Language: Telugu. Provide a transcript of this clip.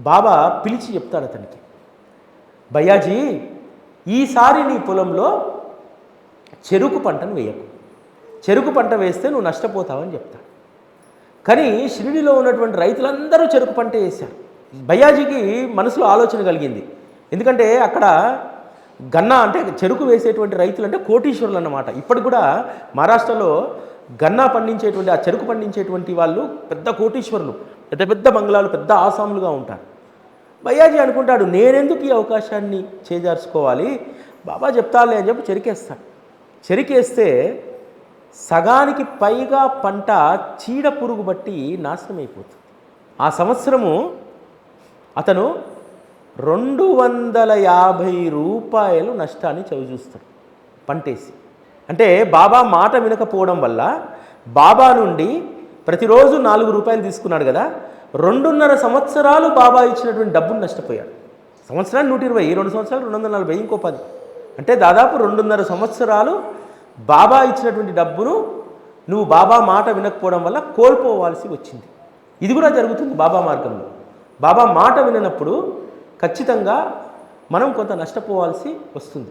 బాబా పిలిచి చెప్తాడు అతనికి, భయ్యాజీ ఈసారి నీ పొలంలో చెరుకు పంటను వేయకు, చెరుకు పంట వేస్తే నువ్వు నష్టపోతావని చెప్తాడు. కానీ షిరిడిలో ఉన్నటువంటి రైతులందరూ చెరుకు పంట వేశారు. భయ్యాజీకి మనసులో ఆలోచన కలిగింది. ఎందుకంటే అక్కడ గన్నా అంటే చెరుకు వేసేటువంటి రైతులు అంటే కోటీశ్వరులు అన్నమాట. ఇప్పటికి కూడా మహారాష్ట్రలో గన్నా పండించేటువంటి, ఆ చెరుకు పండించేటువంటి వాళ్ళు పెద్ద కోటీశ్వరులు, పెద్ద పెద్ద బంగ్లాలు, పెద్ద ఆసాములుగా ఉంటారు. భయ్యాజీ అనుకుంటాడు, నేనెందుకు ఈ అవకాశాన్ని చేజార్చుకోవాలి, బాబా చెప్తాలే అని చెప్పి చెరికేస్తాడు. చెరికేస్తే సగానికి పైగా పంట చీడ పురుగు బట్టి నాశనం అయిపోతుంది. ఆ సంవత్సరము అతను 250 రూపాయలు నష్టాన్ని చవిచూస్తాడు పంటేసి. అంటే బాబా మాట వినకపోవడం వల్ల బాబా నుండి ప్రతిరోజు 4 రూపాయలు తీసుకున్నాడు కదా, 2.5 సంవత్సరాలు బాబా ఇచ్చినటువంటి డబ్బును నష్టపోయాడు. సంవత్సరానికి 120, 2 సంవత్సరాలు 240, ఇంకో 10, అంటే దాదాపు 2.5 సంవత్సరాలు బాబా ఇచ్చినటువంటి డబ్బును నువ్వు బాబా మాట వినకపోవడం వల్ల కోల్పోవాల్సి వచ్చింది. ఇది కూడా జరుగుతుంది బాబా మార్గంలో. బాబా మాట విననప్పుడు ఖచ్చితంగా మనం కొంత నష్టపోవాల్సి వస్తుంది.